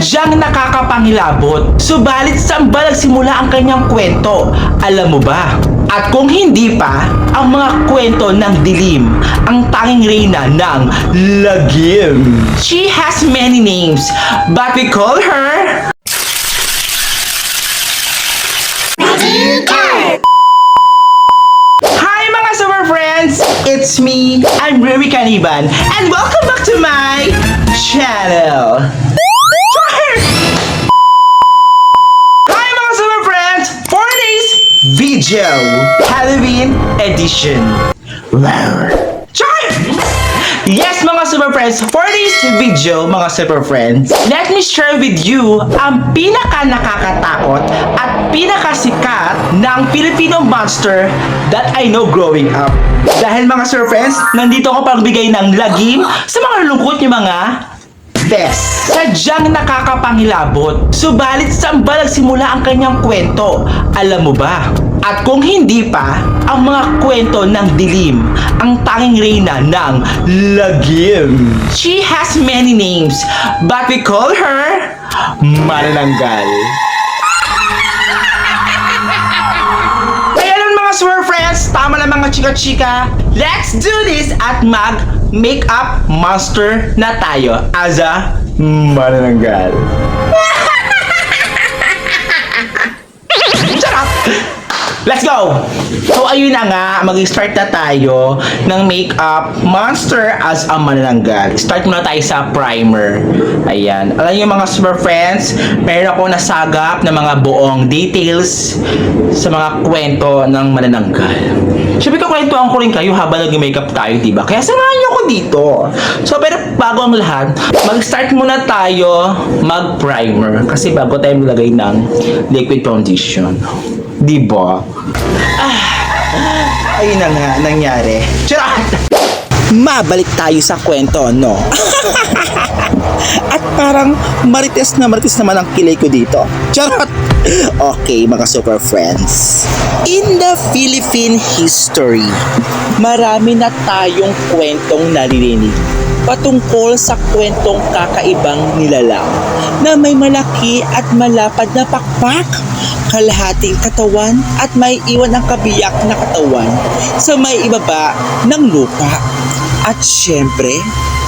Sadyang nakakapangilabot, subalit saan ba nagsimula ang kanyang kwento? Alam mo ba? At kung hindi pa, ang mga kwento ng dilim, ang tanging reyna ng lagim. She has many names, but we call her Hi mga super friends! It's me, I'm Riri Caniban, and welcome back to my channel. Hi mga super friends! For today's video, Halloween edition. Wow! Char! Yes mga super friends, for this video mga super friends, let me share with you ang pinaka nakakatakot at pinakasikat ng Filipino monster that I know growing up. Dahil mga super friends, nandito ako para bigay ng lagim sa mga lungkot yung mga best. Sadyang nakakapangilabot, subalit saan ba nagsimula ang kanyang kwento? Alam mo ba? At kung hindi pa, ang mga kwento ng dilim, ang tanging reyna ng lagim. She has many names, but we call her Manananggal. Kaya nun mga super friends, tama na mga chika-chika, let's do this at mag-makeup monster na tayo as a Manananggal. Charot! Let's go! So ayun na nga, mag-start na tayo ng makeup monster as a Manananggal. Start muna tayo sa primer. Ayan. Alam niyo mga super friends, meron ako nasagap na mga buong details sa mga kwento ng Manananggal. Siyempre kukwentuhan ko rin kayo habang nag-makeup tayo, diba? Kaya samahan niyo ako dito. So pero bago ang lahat, mag-start muna tayo mag-primer. Kasi bago tayo maglagay ng liquid foundation. Diba? Ayun na nga, nangyari. Charot! Mabalik tayo sa kwento, no? At parang marites naman ang kilay ko dito. Charot! Okay, mga super friends. In the Philippine history, marami na tayong kwentong naririnig patungkol sa kwentong kakaibang nilalang na may malaki at malapad na pakpak, kalahating katawan at may iwan ang kabiyak na katawan sa may ibaba ng lupa. At syempre,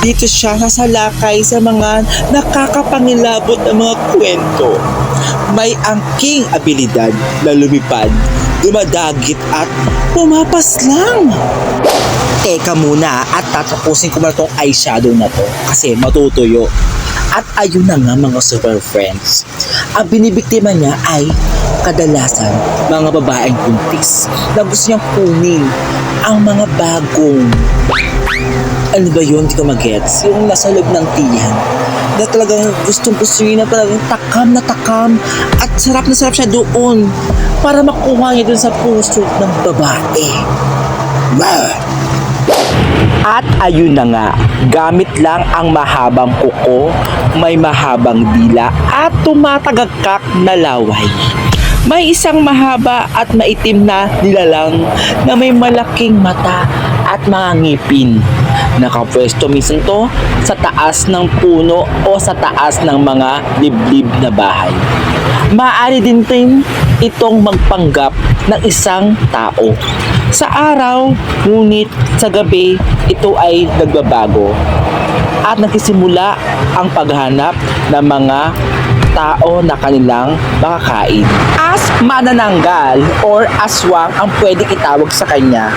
dito siya sasalakay sa mga nakakapangilabot na mga kwento. May angking abilidad na lumipad, dumadagit at pumapaslang. Teka muna at tatapusin ko na itong eyeshadow na to kasi matutuyo. At ayun na nga mga super friends, ang binibiktima niya ay kadalasan mga babaeng buntis na gusto niyang kunin ang mga bagong, ano ba yun, hindi ko magets, yung nasa loob ng tiyan na talagang gustong-gusto yun na talagang takam at sarap na sarap siya doon para makuha niya doon sa puso ng babae. Wow! At ayun na nga, gamit lang ang mahabang kuko, may mahabang dila at tumatagakak na laway. May isang mahaba at maitim na nilalang na may malaking mata at mga ngipin. Nakapwesto minsan to sa taas ng puno o sa taas ng mga liblib na bahay. Maaari din itong magpanggap ng isang tao. Sa araw, ngunit sa gabi, ito ay nagbabago. At nagsisimula ang paghanap ng mga tao na kanilang makakain. As Manananggal or aswang ang pwedeng itawag sa kanya,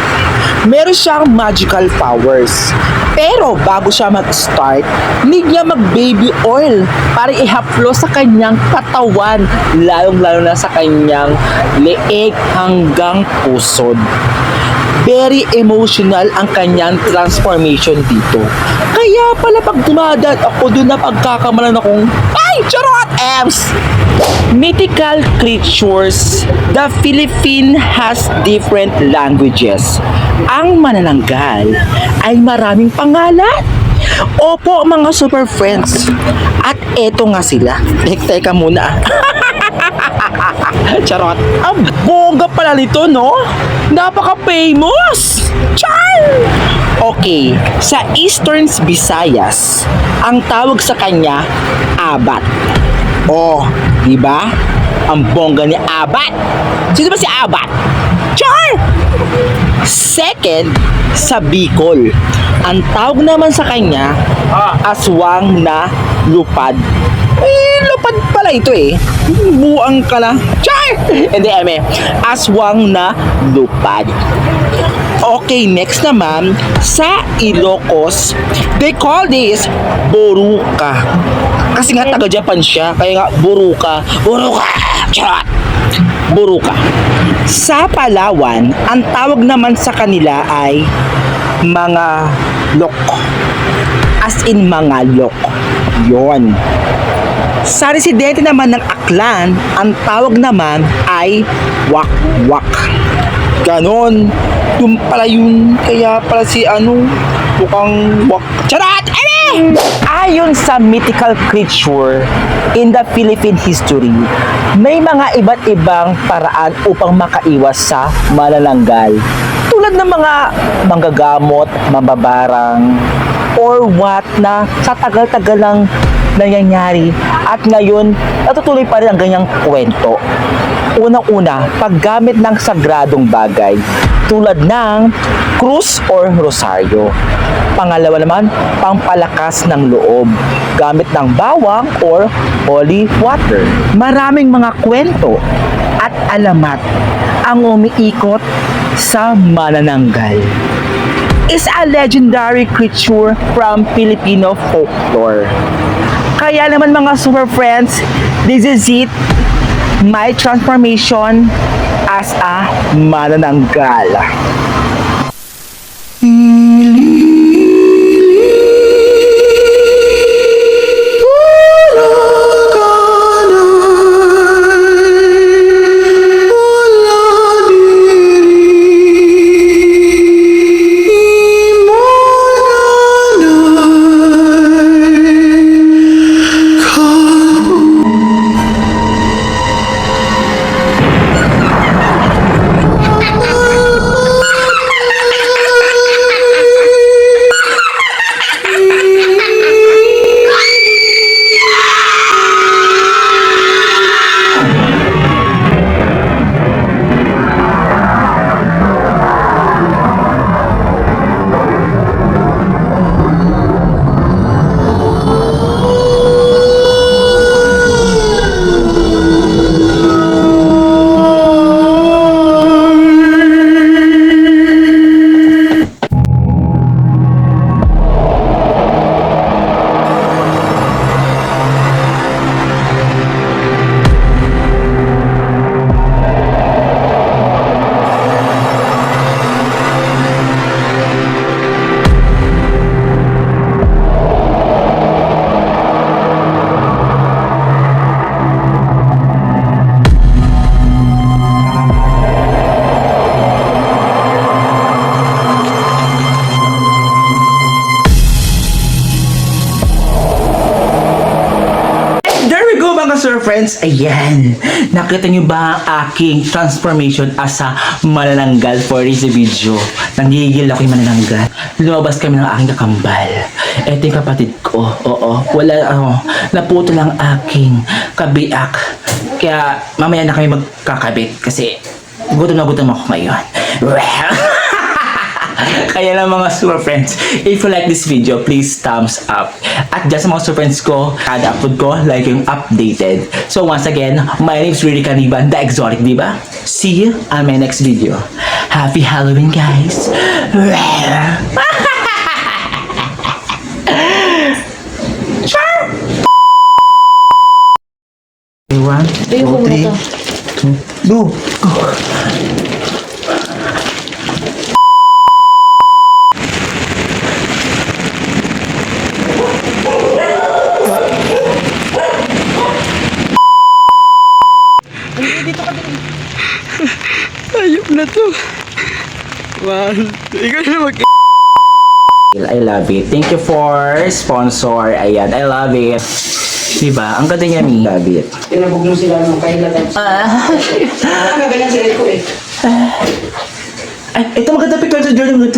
meron siyang magical powers. Pero bago siya mag-start, need niya mag-baby oil para ihaplo sa kanyang katawan, lalong-lalo na sa kanyang leeg hanggang pusod. Very emotional ang kanyang transformation dito. Kaya pala pag dumadaan ako doon na pagkakamalan akong, ay, charot, Ems! Mythical creatures. The Philippines has different languages. Ang Manananggal ay maraming pangalan. Opo mga super friends. At eto nga sila. Teka muna. Charot. Ang bongga pala nito, no? Napaka-famous! Char! Okay, sa Eastern Visayas, ang tawag sa kanya, abat. Oh, di ba? Ang bongga ni Abat. Sino ba si Abat? Char! Second, sa Bicol. Ang tawag naman sa kanya, aswang na lupad. Lupad pala ito eh. Buang ka na. Char! Hindi, aswang na lupad. Okay, next naman, sa Ilocos, they call this boruka. Kasi nga taga-Japan siya, kaya nga boruka. Boruka! Charot! Boruka. Sa Palawan, ang tawag naman sa kanila ay mga lok. As in mga lok. Yon. Sa residente naman ng Aklan, ang tawag naman ay wak-wak. Ganon. Yung pala yun. Kaya pala si mukhang wak. Charot! Ayon sa mythical creature in the Philippine history, may mga iba't ibang paraan upang makaiwas sa manananggal. Tulad ng mga manggagamot, mababarang, or what na sa tagal-tagal lang nangyayari at ngayon natutuloy pa rin ang ganyang kwento. Unang-una, paggamit ng sagradong bagay tulad ng krus or rosaryo. Pangalawa naman, pampalakas ng loob gamit ng bawang or holy water. Maraming mga kwento at alamat ang umiikot sa manananggal. Is a legendary creature from Filipino folklore. Kaya naman mga super friends, this is it, my transformation as a manananggal. Sir friends, ayan. Nakita niyo ba ang aking transformation as a manananggal for this video? Nanggigil ako yung manananggal. Lumabas kami ng aking kakambal. Ito yung kapatid ko. Oo. Naputo lang aking kabiak. Kaya mamaya na kami magkakabit kasi gutom na gutom ako ngayon. Kaya lang mga super friends, if you like this video, please thumbs up. At dyan sa mga super friends ko, kada upload ko, like yung updated. So once again, my name is Rudy Caniban, the exotic diba? See you on my next video. Happy Halloween, guys! One, two, three, go! Ayop na to. One, ikaw na mag... I love it. Thank you for sponsor. Ayan, I love it. Diba? Ang ganda niya ni. Love it. Tinabog mo sila nung kailan tayo. Ganyan sila ko eh. Ay, ito maganda picture sa Jordan.